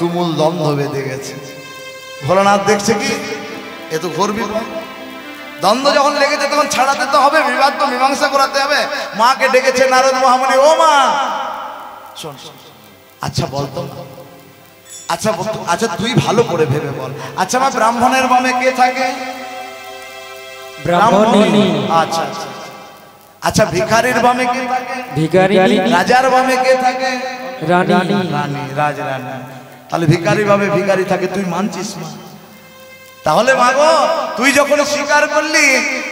তুমুল দ্বন্দ্ব বেঁধে গেছে। ভোলানাথ দেখছে কি এ তো ঘোর বিপদ। দ্বন্দ্ব যখন লেগেছে তখন ছাড়াতে তো হবে, বিবাদ তো মীমাংসা করাতে হবে। মাকে ডেকেছে নারদ মহামুনি, ও মা শোন, আচ্ছা বলতো, আচ্ছা আচ্ছা তুই ভালো করে ভেবে বল, আচ্ছা মা ব্রাহ্মণের বামে কে থাকে? ব্রাহ্মণী। আচ্ছা আচ্ছা আচ্ছা ভিখারির বামে কে থাকে? ভিখারি। রাজার বামে কে থাকে? রানী। রানী, রাজরানী। তাহলে ভিখারি ভাবে ভিখারি থাকে, তুই মানছিস না? তাহলে মাগো তুই যখন স্বীকার করলি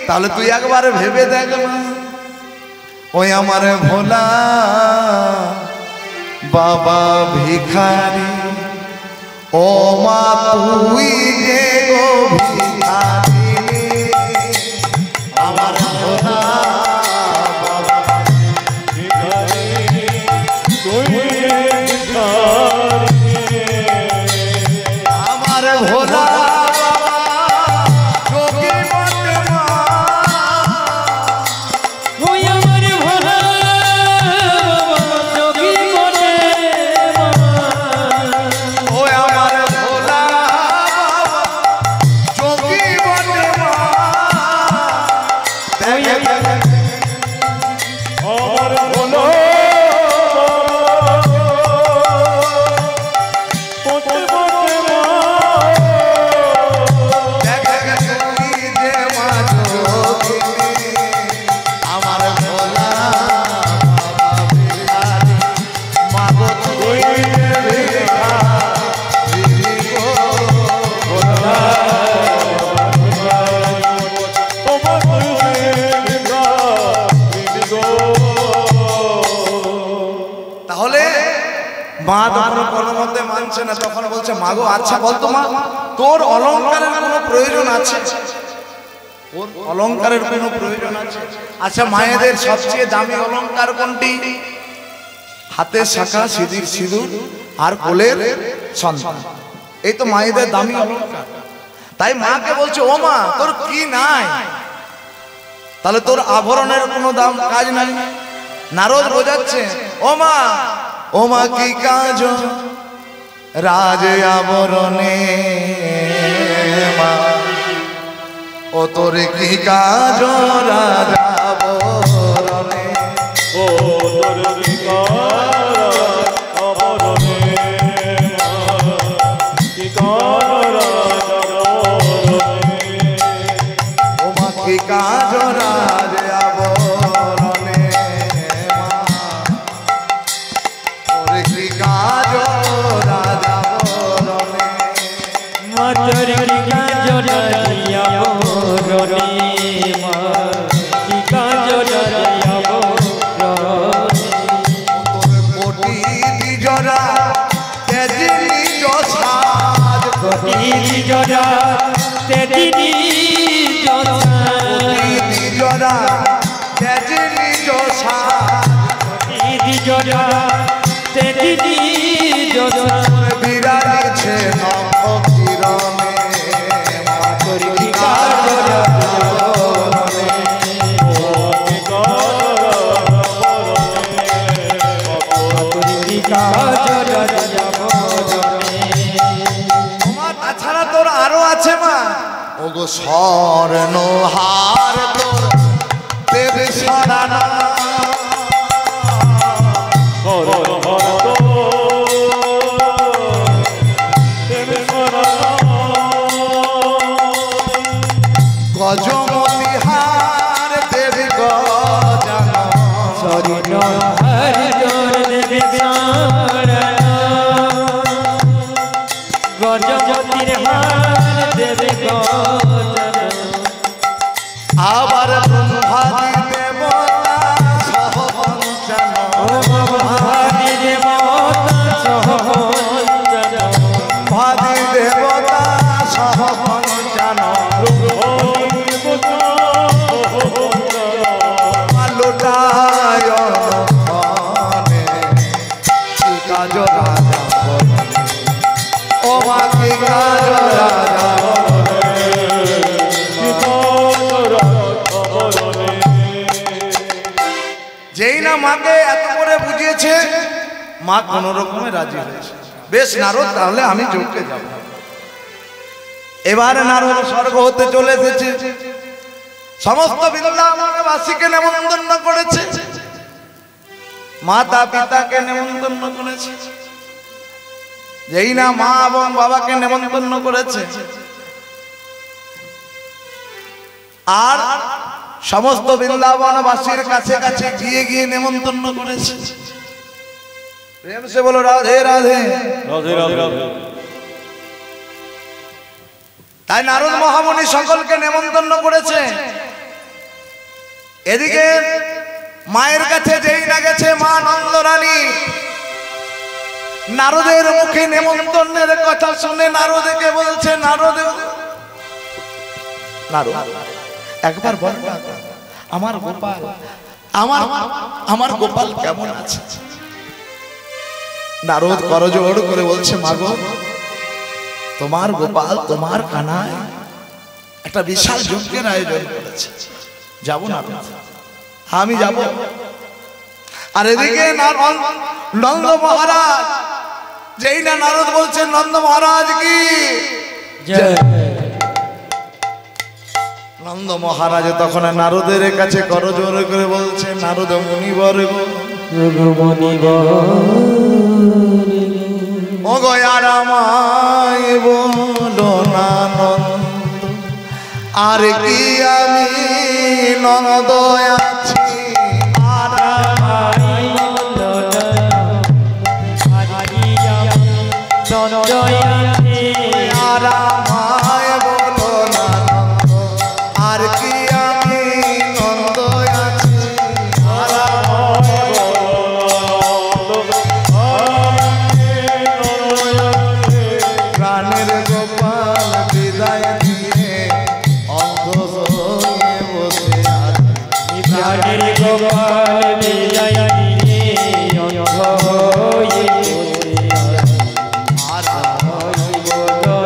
তাহলে তুই একবার ভেবে দেখ মা, ওই আমার ভোলা বাবা ভিখারি, ও মা তুই যে গো ভিখারি, আমার ভোলা বাবা ভিখারি, তুই আমার ভোলা না, তখন বলছে মাগো আচ্ছা বলতো মা তোর অলংকারের কোনো প্রয়োজন আছে? ওর অলংকারের কোনো প্রয়োজন আছে? আচ্ছা মায়েদের সবচেয়ে দামি অলংকার কোনটি? হাতের শাখা, সিঁদুর, সিঁদুর আর কোলের সন্তান, এই তো মায়েদের দামি অলংকার। তাই মাকে বলছে ও মা তোর কি নাই? তাহলে তোর আভরণের কোনো দাম কাজ নাই? নারদ বোঝাচ্ছে ও মা, ও মা কি কাজ রাজ আবরণে, মা ও তোর কি কাজ রাজ আবরণে, ও তোর কি কাজ আবরণে, কি কাজ রাজ আবরণে, ও মা কি কাজ রাজ আবরণে, মা তোর কি কাজ বিরাজছে নবকিরণে, তোর কি কাজ আবরণে, তোর কি কাজ আবরণে। তাছাড়া তোর আরো আছে মা, ওগো স্বর্ণহার তোর দেবে সারানা, গজমতি হার দেবী গজানা, স্বর্ণহার তোর দেবে সারানা, গজমতির হার দেবে গজানা, আবার ব্রহ্মাদি দেবতা সহ পঞ্চান, ব্রহ্মাদি দেবতা সহ পঞ্চান, ব্রহ্মাদি দেবতা সহ পঞ্চান, লোটায় কি কাজ রাজা, ও মা কি কাজ রাজা, যেই না মাকে এত করে বুঝিয়েছে মা কোন রকমে রাজি হয়েছে। বেশ নারদ, তাহলে আমি যজ্ঞে যাব। এবারে নারদ স্বর্গ হতে চলে এসেছে, সমস্ত বৃন্দাবনবাসীকে নেমন্তন্ন করেছে, মাতা পিতাকে নেমন্তন্ন করেছে। যেই না মা এবং বাবাকে নেমন্তন্ন করেছে, আর সমস্ত বৃন্দাবনবাসীর কাছে কাছে গিয়ে গিয়ে নেমন্তন্ন করেছে। প্রেম সে বলো রাধে রাধে রাধে রাধে। তাই নারদ মহামুনি সকলকে নেমন্তন্ন করেছে। এদিকে মায়ের কাছে যেই না গেছে মা নন্দরানী, নারদের মুখে নেমন্তন্নের কথা শুনে নারদকে বলছে, নারদ একবার বল আমার গোপাল, আমার গোপাল কেমন আছে? নারদ করজোড় করে বলছে, মাগো তোমার গোপাল, তোমার কানায় একটা বিশাল যজ্ঞের আয়োজন করেছে, যাবো না? আমি যাব। আর এদিকে নন্দ মহারাজ, যেই না নারদ বলছেন নন্দ মহারাজ কি জয়, নন্দ মহারাজ তখন নারদের কাছে করজোড় করে বলছে, নারদ মুনিবর্গ, ও গো আর আমায় বলো না নন্দ, আর কি আমি নন্দ আছি, আর আমায় বলো না, আর কি আমি নন্দ আছি, আর আমায় বলো না নন্দ, আর কি আমি নন্দ আছি, আর আমায় বলো প্রাণের গোপাল বিদায় দিয়ে অন্ধ হয়ে বসে আছে, প্রাণের গোপাল বিদায় দিয়ে অন্ধ হয়ে বসে আছে, আর আমায় বলো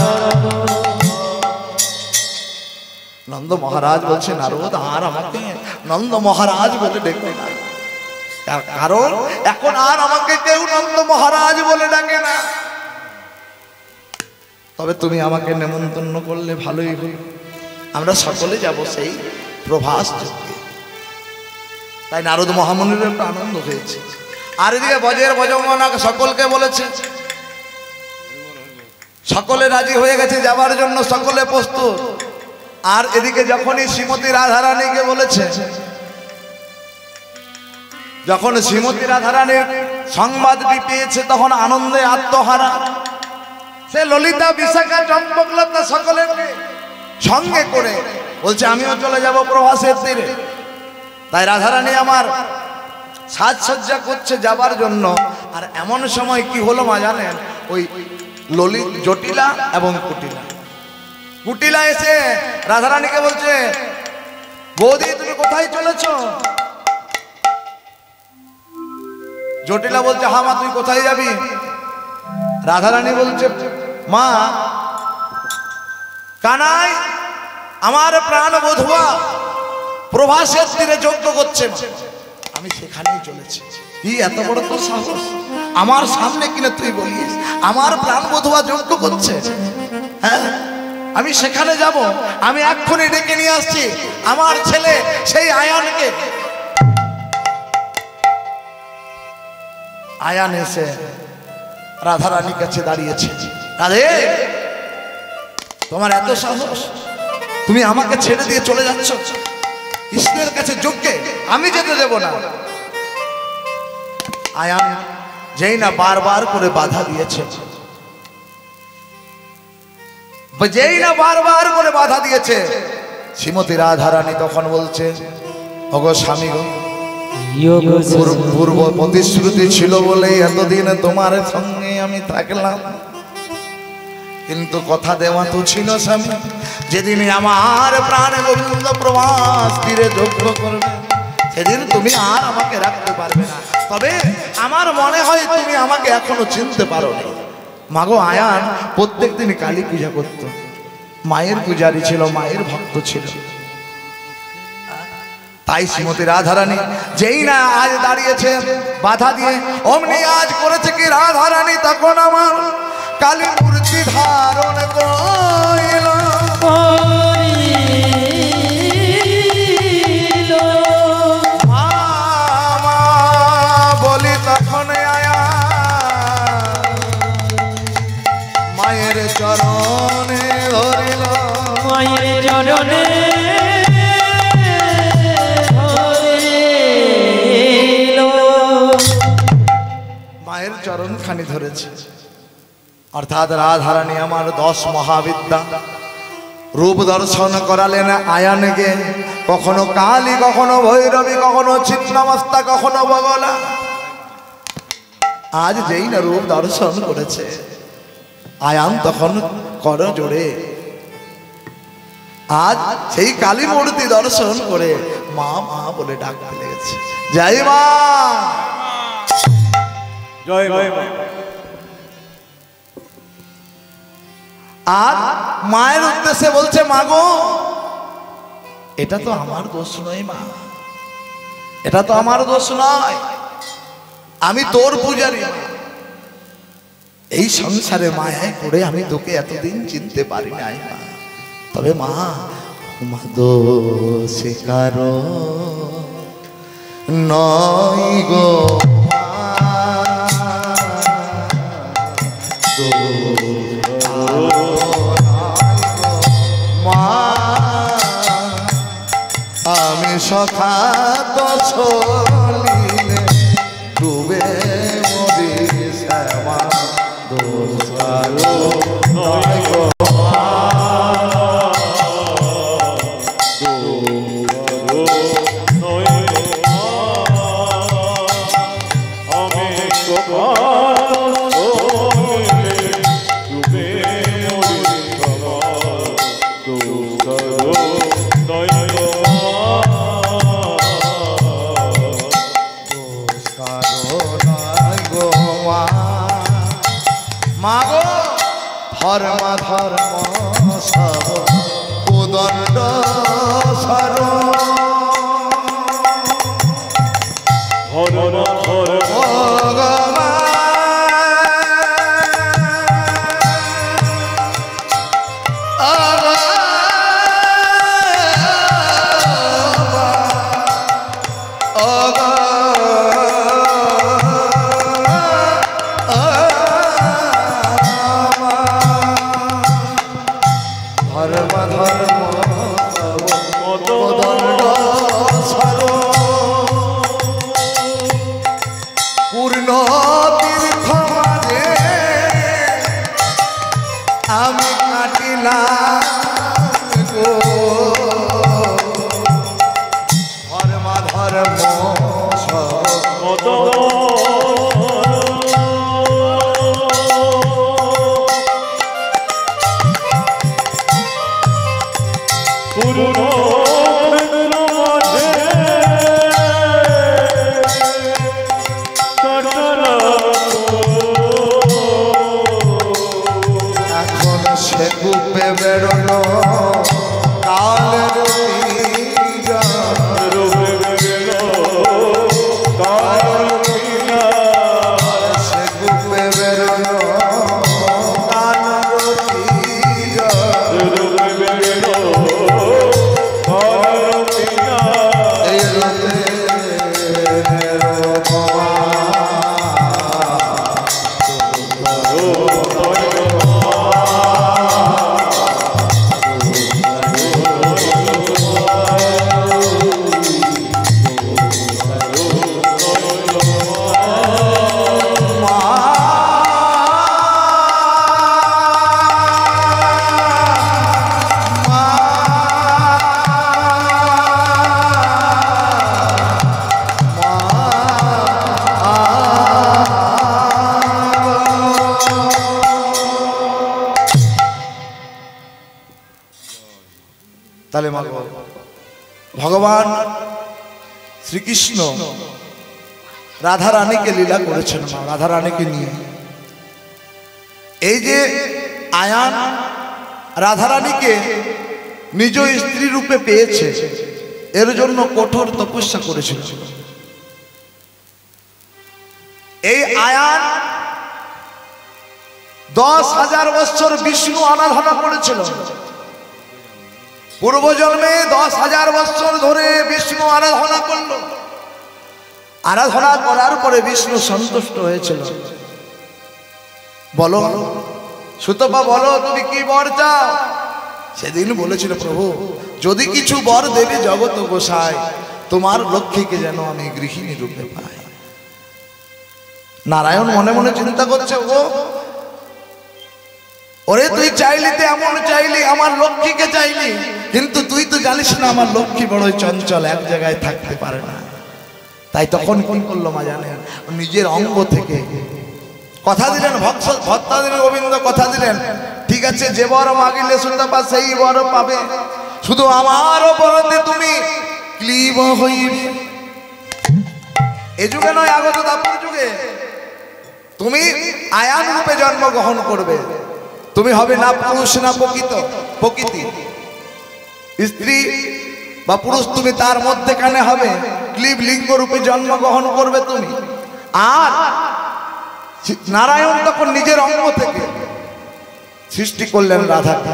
না। নন্দ মহারাজ বলছে, নারদ আর আমাকে নন্দ মহারাজ বলে ডেকে না, কারণ এখন আর আমাকে কেউ নন্দ মহারাজ বলে ডাকে না। তবে তুমি আমাকে নেমন্তন্ন করলে ভালোই হলো, আমরা সকলে যাব সেই প্রভাস যজ্ঞে। তাই নারদ মহামুনির একটা আনন্দ হয়েছে। আর এদিকে বজের বজমনা সকলকে বলেছে, সকলে রাজি হয়ে গেছে যাবার জন্য, সকলে প্রস্তুত। আর এদিকে যখনই শ্রীমতী রাধারানীকে বলেছে, যখন শ্রীমতী রাধারানীর সংবাদটি পেয়েছে, তখন আনন্দে আত্মহারা। সে ললিতা বিশাখা চম্পকলতা সকলেকে সঙ্গে করে বলছে, আমিও চলে যাব প্রভাসের তীরে। তাই রাধারানী আমার সাজসজ্জা করছে যাবার জন্য। আর এমন সময় কি হলো মা জানেন, ওই ললিত জটিলা এবং কুটিলা, কুটিলা এসে রাধারানীকে বলছে, বৌদি তুমি কোথায় চলেছ? জটিলা বলছে, হ্যাঁ মা তুই কোথায় যাবি? রাধারানী বলছে, মা কানাই আমার প্রাণ বধুয়া প্রভাসের তীরে যজ্ঞ করছে, আমি সেখানেই চলেছি। কি এত বড় তো সাহস, আমার সামনে কিনা তুই বলিস আমার প্রাণ বধুয়া যজ্ঞ করছে? হ্যাঁ আমি সেখানে যাব, আমি এক্ষুনি ডেকে নিয়ে আসছি আমার ছেলে সেই আয়ানকে। আয়ান এসে রাধারানীর কাছে দাঁড়িয়েছে, রাধে তোমার এত সাহস, তুমি আমাকে ছেড়ে দিয়ে চলে যাচ্ছ কৃষ্ণের কাছে যজ্ঞে? আমি যেতে দেব না। আয়ান যেই না বারবার করে বাধা দিয়েছে, যেই না বারবার করে বাধা দিয়েছে, শ্রীমতী রাধারানী তখন বলছে, ওগো স্বামী গো, পূর্ব প্রতিশ্রুতি ছিল বলে এতদিন তোমার সঙ্গে আমি থাকলাম, কিন্তু কথা দেওয়া তো ছিল স্বামী, যেদিন আমার প্রাণ গোবিন্দ প্রভাস তীরে যজ্ঞ করবে সেদিন তুমি আর আমাকে রাখতে পারবে না। তবে আমার মনে হয় তুমি আমাকে এখনো চিনতে পারো না। মাগো আয়ান প্রত্যেক দিন কালী পূজা করত, মায়ের পূজারী ছিল, মায়ের ভক্ত ছিল। তাই শ্রীমতী রাধারানী যেই না আজ দাঁড়িয়েছে বাধা দিয়ে, অমনি আজ করেছে কি রাধারানী তখন আমার কালী মূর্তি ধারণ করিল। মামা বলি তখন আয়া মায়ের চরণে ধরিল, মায়ের চরণে মায়ের চরণ খানি ধরেছে। অর্থাৎ রাধারানী আমার 10 মহাবিদ্যা রূপ দর্শন করালেন আয়ানকে, কখনো কালী, কখনো ভৈরবী, কখনো ছিন্নমস্তা, কখনো বগলা। আজ যেই না রূপ দর্শন করেছে আয়ান তখন কর জোড়ে আজ সেই কালী মূর্তি দর্শন করে মা মা বলে ডাকতে লেগেছে। জয় মা, জয় মা। আর মায়ের উদ্দেশ্যে বলছে মা গো, এটা তো আমার দোষ নয় মা, এটা তো আমার দোষ নয়, আমি তোর পূজারী। এই সংসারে মায়ায় পড়ে আমি তোকে এতদিন চিনতে পারি নাই মা, তবে মা মা দোষে কারো নয় গো মা, আমি সখা তো চলিলে ডুবে মরি শ্যামা, দোষ কারো নয় গো ধর্ম ধর্ম সব উদণ্ড সর, ধর্ম ধর্ম পূর্ণ তীর্থ মাঝে আমি কাটিলাম গো, ধর্ম ধর্ম মত পূর্ণ সে কূপে বেরোলো কালের সে কূপে বেরোলো এই রতে তাহলে ভগবান শ্রীকৃষ্ণ রাধারানীকে লীলা করেছেন, মা রাধারানীকে নিয়ে। এই যে আয়ান রাধারানীকে নিজ স্ত্রী রূপে পেয়েছে, এর জন্য কঠোর তপস্যা করেছিল। এই আয়ান 10,000 বছর বিষ্ণু আরাধনা করেছিল। পূর্বজন্মে 10,000 বছর ধরে বিষ্ণু আরাধনা করলো। আরাধনা করার পরে বিষ্ণু সন্তুষ্ট হয়েছিল। বলো সুতপা, বলো তুমি কি বর চাও? সেদিন বলেছিল, প্রভু যদি কিছু বর দেবে জগত গোসাই, তোমার লক্ষ্মীকে যেন আমি গৃহিণী রূপে পাই। নারায়ণ মনে মনে চিন্তা করছে, ওরে তুই চাইলি তো এমন চাইলি, আমার লক্ষ্মীকে চাইলি, কিন্তু তুই তো জানিস না আমার লক্ষ্মী বড়ই চঞ্চল, এক জায়গায় থাকতে পারে না। তাই তখন কি করলো মা জানেন? নিজের অঙ্গ থেকে কথা দিলেন, ভক্তা দিলেন, গোবিন্দ কথা দিলেন, ঠিক আছে যে বর মাগিলে সুতপা সেই বর পাবে, শুধু আমার বরতে তুমি ক্লীব হইবে। এ যুগে নয়, আগত দাপর যুগে তুমি আয়ান রূপে জন্মগ্রহণ করবে। তুমি হবে না পুরুষ না প্রকৃতি, স্ত্রী বা পুরুষ, তুমি তার মধ্যেখানে হবে, ক্লীব লিঙ্গ রূপে জন্মগ্রহণ করবে তুমি। আর নারায়ণ তখন নিজের অঙ্গ থেকে সৃষ্টি করলেন রাধাকে।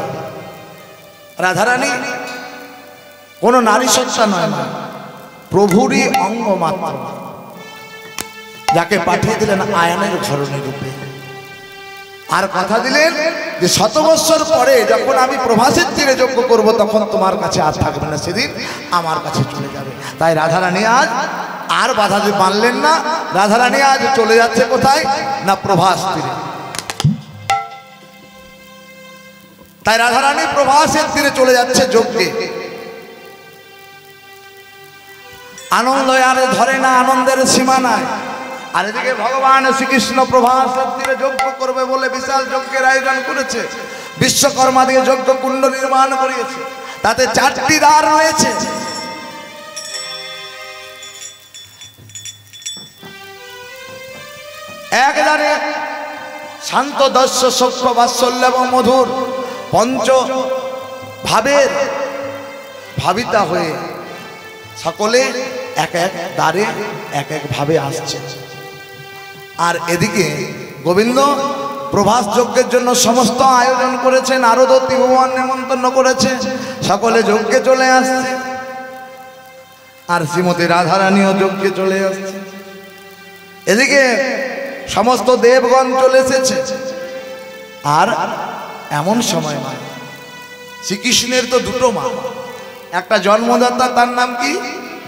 রাধারানী কোন নারী সত্তা নয়, না প্রভুরই অঙ্গ মাত্র, যাকে পাঠিয়ে দিলেন আয়ানের ধরনী রূপে। আর কথা দিলেন যে 100 বছর পরে যখন আমি প্রভাসের তীরে যজ্ঞ করব, তখন তোমার কাছে আর থাকবে না, সেদিন আমার কাছে চলে যাবে। তাই রাধারানী আজ আর বাধা মানলেন না। রাধারানী আজ চলে যাচ্ছে কোথায়? না প্রভাস তীরে। তাই রাধারানী প্রভাসের তীরে চলে যাচ্ছে যজ্ঞে। আনন্দ আর ধরে না, আনন্দের সীমা নাই। আর এদিকে ভগবান শ্রীকৃষ্ণ প্রভাসের তীরে যজ্ঞ করবে বলে বিশাল যজ্ঞের আয়োজন করেছে। বিশ্বকর্মা দিয়ে যজ্ঞ কুণ্ড নির্মাণ করিয়েছে, তাতে 4টি দ্বার রয়েছে। এক দ্বারে শান্ত দস্য সক্ষ বাৎসল্য এবং মধুর পঞ্চ ভাবের ভাবিতা হয়ে সকলে এক এক দ্বারে এক এক ভাবে আসছে। আর এদিকে গোবিন্দ প্রভাস যজ্ঞের জন্য সমস্ত আয়োজন করেছেন, নারদ ত্রিভুবন নেমন্তন্ন করেছে, সকলে যজ্ঞে চলে আসছে। আর শ্রীমতী রাধারানীও যজ্ঞে চলে আসছে। এদিকে সমস্ত দেবগণ চলে এসেছে। আর এমন সময় মা শ্রীকৃষ্ণের তো দুটো মা, একটা জন্মদাতা, তার নাম কি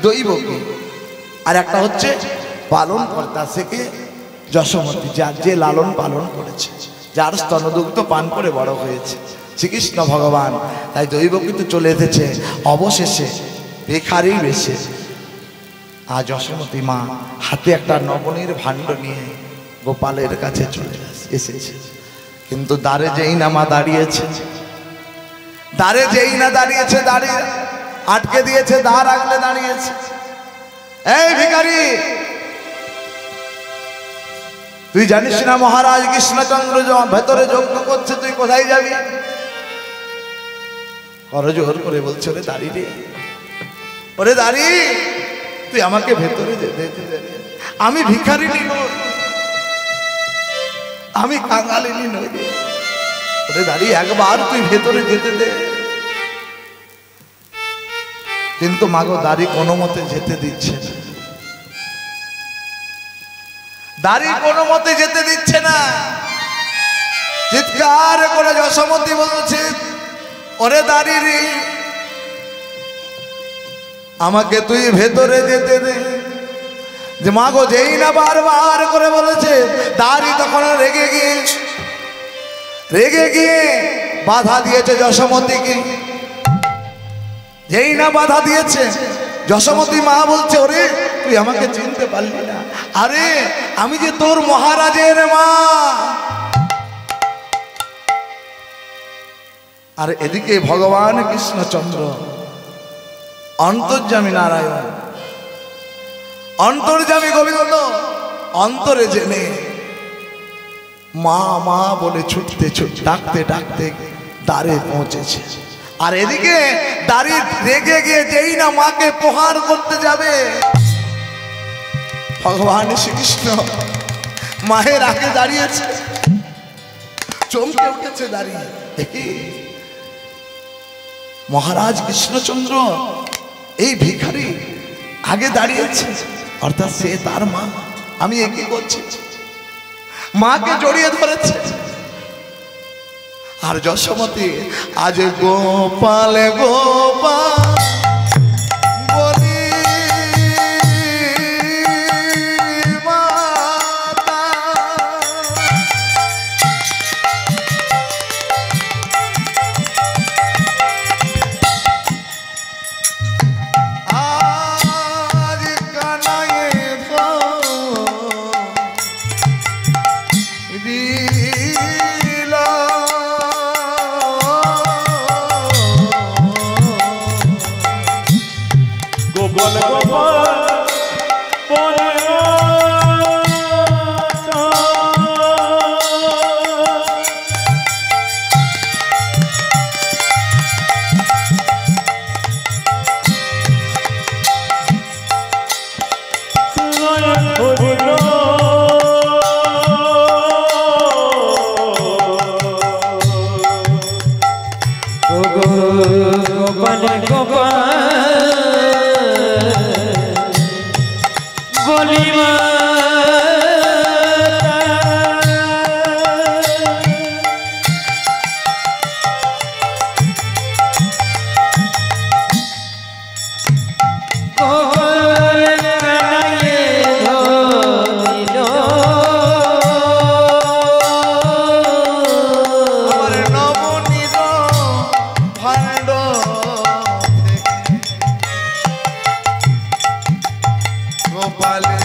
দৈবকী, আর একটা হচ্ছে পালন কর্তা, সেকে যশোমতী, যার যে লালন পালন করেছে, যার স্তনদুগ্ধ পান করে বড় হয়েছে শ্রীকৃষ্ণ ভগবান। তাই দৈবকী তো চলে এসেছে অবশেষে ভিখারি বেশে। আর যশোমতী মা হাতে একটা নবনীর ভাণ্ড নিয়ে গোপালের কাছে চলে এসেছে। কিন্তু দ্বারে যেই না মা দাঁড়িয়েছে, দ্বারে যেই না দাঁড়িয়েছে, দাঁড়িয়ে আটকে দিয়েছে, দ্বার আগলে দাঁড়িয়েছে। এই ভিখারি, তুই জানিস না মহারাজ কৃষ্ণচন্দ্র ভেতরে যজ্ঞ করছে, তুই কোথায় যাবি? করজোর করে বলছে, ওরে দাঁড়ি রে, ওরে দাঁড়ি, তুই আমাকে ভেতরে যেতে দে। আমি ভিখারিনী নই, আমি কাঙালিনী নই রে। ওরে দাঁড়ি, একবার তুই ভেতরে যেতে দে। কিন্তু মাগো দাড়ি কোনো মতে যেতে দিচ্ছে না, দাড়ি কোনো মতে যেতে দিচ্ছে না। চিৎকার করে যশোমতী বলছে, ওরে দাড়ি রে, আমাকে তুই ভেতরে যেতে দে। যে মাগো যেই না বারবার করে বলেছে, দাড়ি তখন রেগে গিয়ে বাধা দিয়েছে যশোমতীকে। যেই না বাধা দিয়েছে, যশোমতী মা বলছে, ওরে তুই আমাকে চিনতে পারলি না? আরে আমি যে তোর মহারাজের মা। আর এদিকে ভগবান কৃষ্ণচন্দ্র অন্তর্যামী নারায়ণ, অন্তর্যামী গোবিন্দ অন্তরে জেনে মা মা বলে ছুটতে ডাকতে ডাকতে দ্বারে পৌঁছেছে। আর এদিকে দাঁড়িয়ে রেগে গিয়ে যেই না মাকে প্রহার করতে যাবে, ভগবান শ্রীকৃষ্ণ মায়ের আগে দাঁড়িয়েছে, চমকে উঠেছে দাঁড়িয়ে দেখি মহারাজ কৃষ্ণচন্দ্র এই ভিখারি আগে দাঁড়িয়েছে, অর্থাৎ সে তার মা। আমি একই করছি, মাকে জড়িয়ে ধরেছে। আর যশোমতী আজ গোপাল গোপাল বলি মাতা, আজ কানায়ে গোপাল গোপাল বলে গোপাল গোপাল বলি মাতা, গোপাল কানাইয়ে ধরিল আমার নবনীর ভাণ্ড গোপালে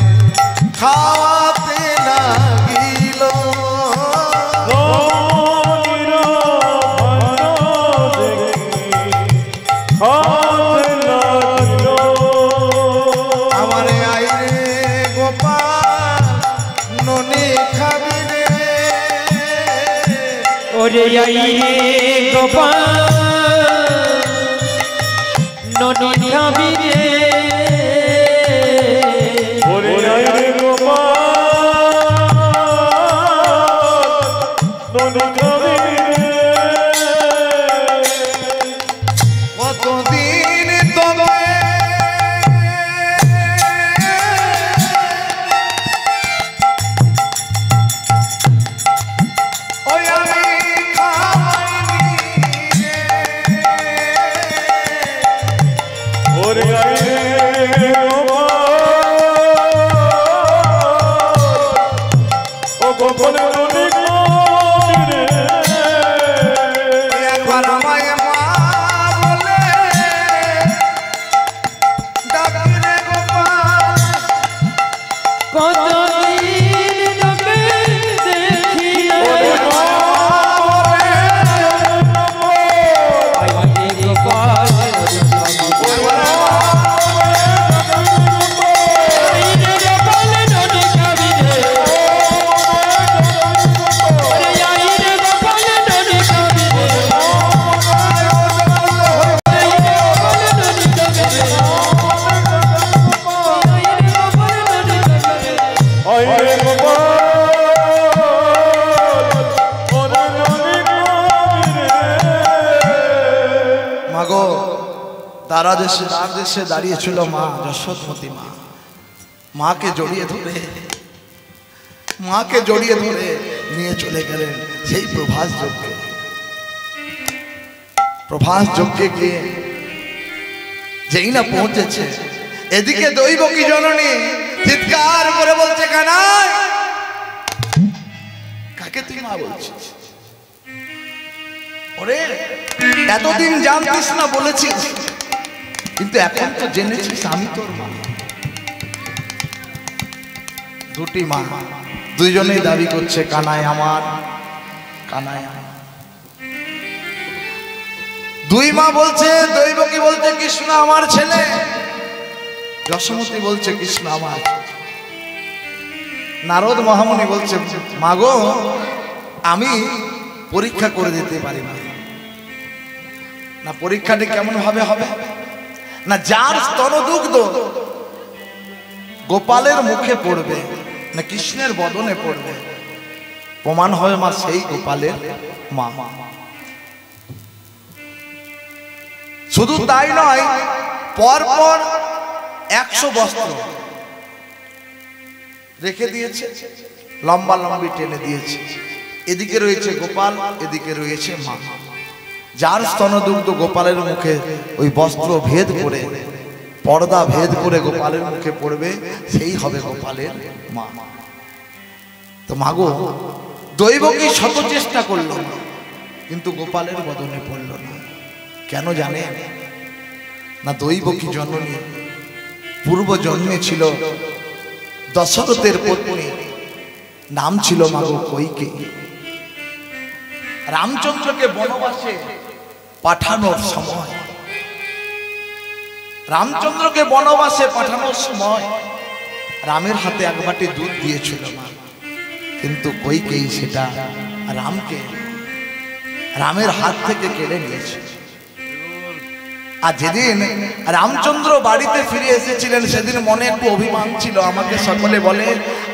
খাওয়াতে লাগিল, আমার আইরে গোপাল ননি খাবি রে, ওরে আইরে গোপাল ননি খাবি রে, কতদিন তবে ওই আমি খাওয়াইনি একবার আমায় মা বলে ডাকি রে গোপাল, কতদিন তোকে দেখি না, আইরে গোপাল মাগো তারা দেশে তার দেশে দাঁড়িয়েছিল মা যশোমতী মা, মাকে জড়িয়ে ধরে নিয়ে চলে গেলেন সেই প্রভাস যজ্ঞে। প্রভাস যজ্ঞে গিয়ে যেই না পৌঁছেছে, এদিকে দৈবকী জননী চিৎকার করে বলছে, কানাই কাকে তুই মা বলছিস? ওরে এতদিন জানতিস না বলেছিস, কিন্তু এখন তো জেনেছিস আমি তোর মা। দুটি মা, দুইজনেই দাবি করছে কানাই আমার, কানাই আমার। দুই মা বলছে, দৈবকী বলছে কৃষ্ণ আমার ছেলে, যশোমতী বলছে কৃষ্ণ আমার। নারদ মহামুনি বলছে, মাগো আমি পরীক্ষা করে দিতে পারি না, না পরীক্ষাটি কেমন ভাবে হবে না যার স্তনদুগ্ধ গোপালের মুখে পড়বে না কৃষ্ণের বদনে পড়বে প্রমাণ হবে মা সেই গোপালের মা। শুধু তাই নয়, পরপর 100 বস্ত্র রেখে দিয়েছে, লম্বা লম্বি টেনে দিয়েছে। এদিকে রয়েছে গোপাল, এদিকে রয়েছে মা। যার স্তনদুগ্ধ গোপালের মুখে ওই বস্ত্র ভেদ করে, পর্দা ভেদ করে গোপালের মুখে পড়বে, সেই হবে গোপালের মা। তো মাগো দৈবকী শত চেষ্টা করলো কিন্তু গোপালের বদনে পড়ল না। কেন জানে না? দৈবকী জননী পূর্ব জন্মে ছিল দশরথের পত্নী, নাম ছিল মাগো কৈকেয়ী। রামচন্দ্রকে বনবাসে পাঠানোর সময়, রামচন্দ্রকে বনবাসে পাঠানোর সময় রামের হাতে এক বাটি দুধ দিয়েছিল মা, কিন্তু কৈকেয়ী সেটা রামকে রামের হাত থেকে কেড়ে নিয়েছে। আর যেদিন রামচন্দ্র বাড়িতে ফিরে এসেছিলেন সেদিন মনে একটু অভিমান ছিল। আমাকে সকলে বলে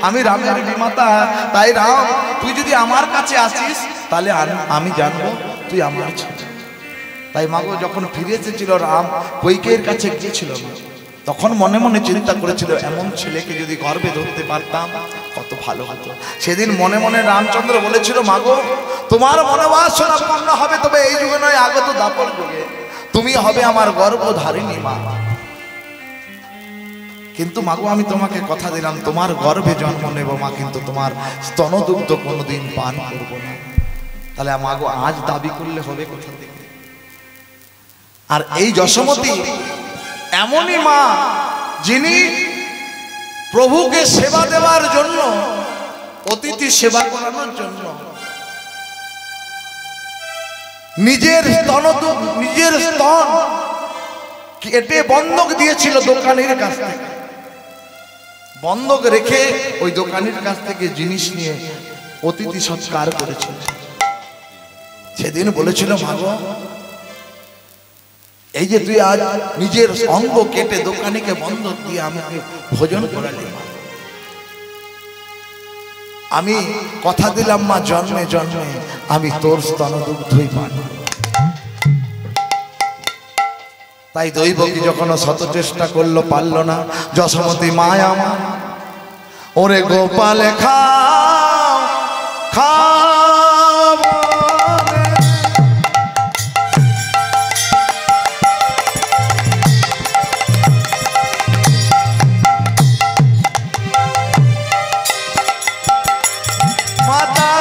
আমি রামের বিমাতা, তাই রাম তুই যদি আমার কাছে আসিস তাহলে আমি জানবো তুই আমার ছেলে। তাই মাগো যখন ফিরে এসেছিল রাম কৈকেয়ীর কাছে গিয়েছিল, তখন মনে মনে চিন্তা করেছিল এমন ছেলেকে যদি গর্ভে ধরতে পারতাম কত ভালো হতো। সেদিন মনে মনে রামচন্দ্র বলেছিল মাগো তোমার মনোবাসনা পূর্ণ হবে, তবে এই যুগে নয় আগত দাপর যুগে তুমি হবে আমার গর্ভধারিণী মা। কিন্তু মাগো আমি তোমাকে কথা দিলাম তোমার গর্ভে জন্ম নেব মা, কিন্তু তোমার স্তনদুগ্ধ কোনোদিন পান করব না। তাহলে মাগো আজ দাবি করলে হবে কোথা থেকে? আর এই যশোমতী এমনই মা যিনি প্রভুকে সেবা দেওয়ার জন্য, অতিথি সেবা করানোর জন্য নিজের স্তন কেটে বন্ধক দিয়েছিল দোকানের কাছ থেকে। বন্ধক রেখে ওই দোকানের কাছ থেকে জিনিস নিয়ে অতিথি সৎকার করেছিল। সেদিন বলেছিল মাগো এই যে তুই আজ নিজের অঙ্গ কেটে দোকানিকে বন্ধক দিয়ে আমাকে ভোজন করালি, আমি কথা দিলাম মা জন্মে জন্মে আমি তোর স্তনদুগ্ধই পান। তাই দৈবকী যখন শত চেষ্টা করলো পারল না, যশোমতী মায়া আমার ওরে গোপালে খাও খাও মাতা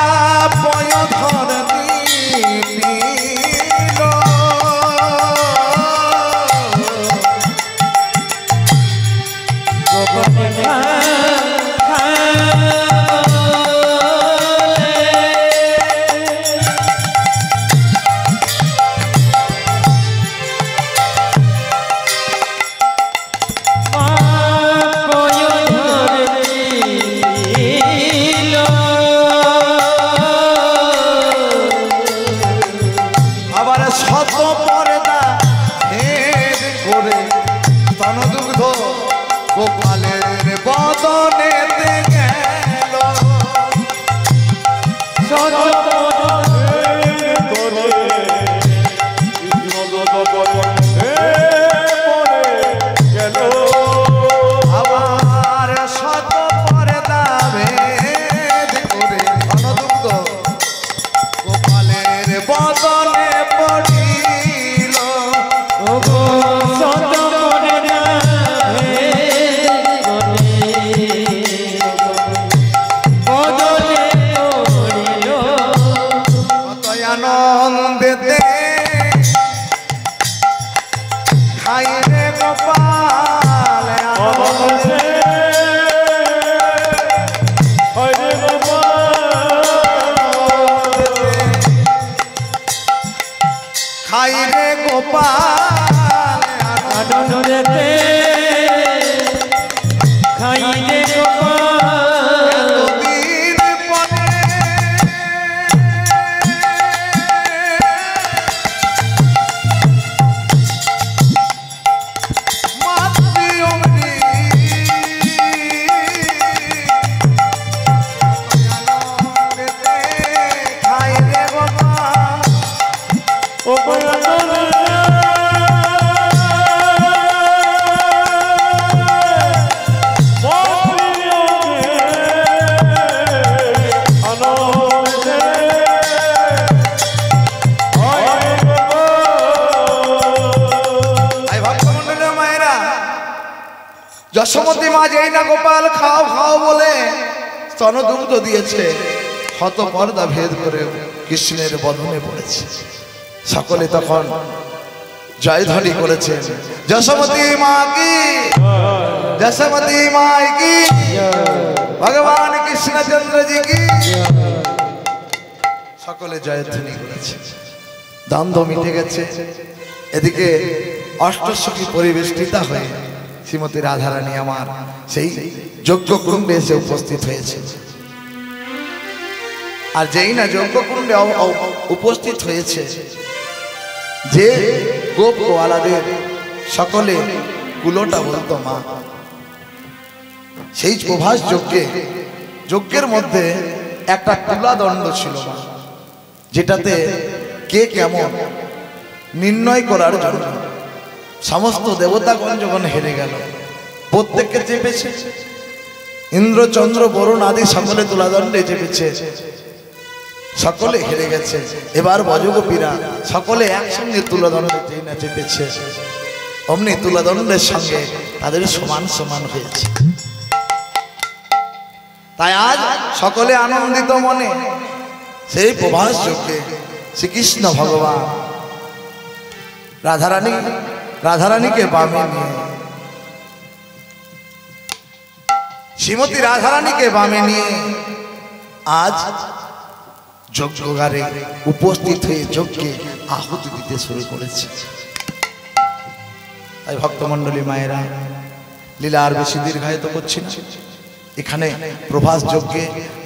পয় ধর দিল যশোমতী মা যেই না গোপাল খাও খাও বলে স্তনদুগ্ধ দিয়েছে, হত পর্দা ভেদ করে কৃষ্ণের বদনে পড়েছে। সকলে তখন জয়ধ্বনি করেছেন, যশোমতী মা কি, যশোমতী মা কি, ভগবান কৃষ্ণচন্দ্র জি কি। সকলে জয়ধ্বনি করেছে, দ্বন্দ্ব মিটে গেছে। এদিকে অষ্টসখী পরিবেষ্টিতা হয়ে শ্রীমতী রাধারানী আমার সেই যজ্ঞকুণ্ডে এসে উপস্থিত হয়েছে। আর যেই না যজ্ঞকুণ্ডে উপস্থিত হয়েছে, যে গোপ গোয়ালাদের সকলে কুলোটা বলতো মা, সেই প্রভাস যজ্ঞের মধ্যে একটা তুলাদণ্ড ছিল মা, যেটাতে কে কেমন নির্ণয় করার জন্য সমস্ত দেবতাগণ যখন হেরে গেল, প্রত্যেককে চেপেছে। ইন্দ্র চন্দ্র বরুণ আদি সকলে তুলাদণ্ডে চেপেছে, সকলে হেরে গেছে। এবার বজগোপীরা সকলে একসঙ্গে তুলাদণ্ডে যেই না চেপেছে, অমনি তুলাদণ্ডের সঙ্গে তাদের সমান সমান হয়েছে। তাই আজ সকলে আনন্দিত মনে সেই প্রভাস যজ্ঞে শ্রীকৃষ্ণ ভগবান রাধারানীকে বামে নিয়ে, শ্রীমতী রাধারানীকে বামে নিয়ে আজ যজ্ঞগারে উপস্থিত হয়ে যজ্ঞে আহুতি দিতে শুরু করেছে। তাই ভক্তমণ্ডলী মায়েরা, লীলা আর বেশি দীর্ঘায়িত করছি না। এখানে প্রভাস যজ্ঞে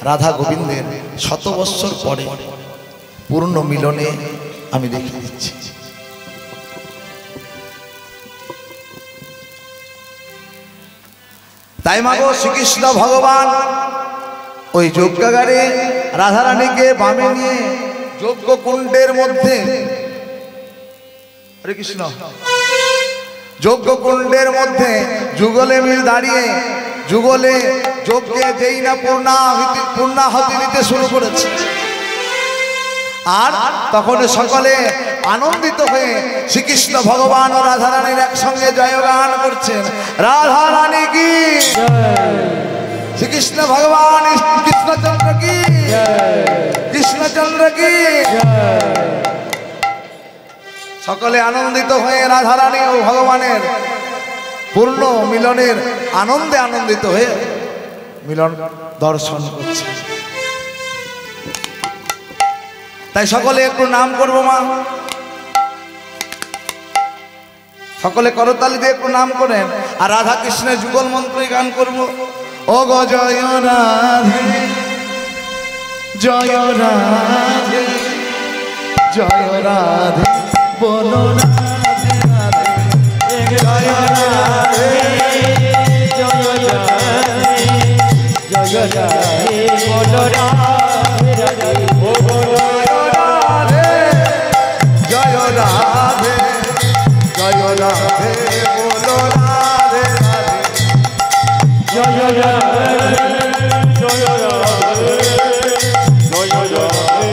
রাধা গোবিন্দের 100 বৎসর পরে পূর্ণ মিলনে আমি দেখে দিচ্ছি। তাই মাগো শ্রীকৃষ্ণ ভগবান ওই যজ্ঞাগারে রাধারানীকে বামে নিয়ে যজ্ঞকুণ্ডের মধ্যে, হরে কৃষ্ণ, যজ্ঞকুণ্ডের মধ্যে যুগলে মিল দাঁড়িয়ে যুগলে যজ্ঞে যেই না পূর্ণাহুতি দিতে শুরু করেছে। আর তখন সকলে আনন্দিত হয়ে শ্রীকৃষ্ণ ভগবান ও রাধারানীর একসঙ্গে জয়গান করছেন, রাধারানী কি, শ্রীকৃষ্ণ ভগবান কৃষ্ণচন্দ্র কি, কৃষ্ণচন্দ্র কি। সকলে আনন্দিত হয়ে রাধারানী ও ভগবানের পূর্ণ মিলনের আনন্দে আনন্দিত হয়ে মিলন দর্শন করছে। তাই সকলে একটু নাম করবো মা, সকলে করতালি দিয়ে একটু নাম করেন। আর রাধা কৃষ্ণের যুগল মন্ত্রে গান করবো, ও গো জয় রাধে জয় রাধে জয় রাধে বলো রাধে রাধে জয় রাধে জয় রাধে জয় রাধে বলো রাধে রাধে জয় রাধে জয় রাধে জয় রাধে বলো রাধে রাধে জয় রাধে জয় রাধে জয় রাধে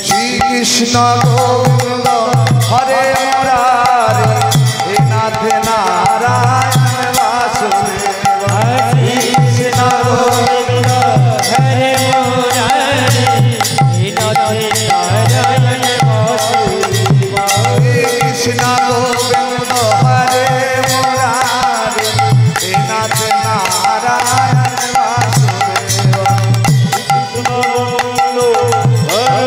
শ্রীকৃষ্ণ গোবিন্দ হরে মুরারে হে নাথ নারায়ণ বাসুদেব। কৃষ্ণ গোবিন্দ হরে মুরারি হে নাথ নারায়ণ বাসুদেব। কৃষ্ণ গোবিন্দ হরে মুরারে হে নাথ নারায়ণ বাসুদেব। কৃষ্ণ হরে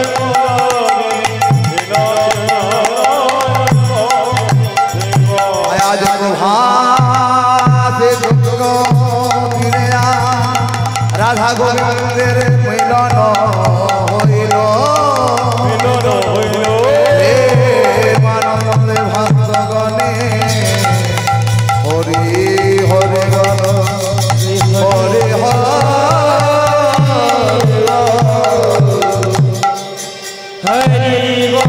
হরি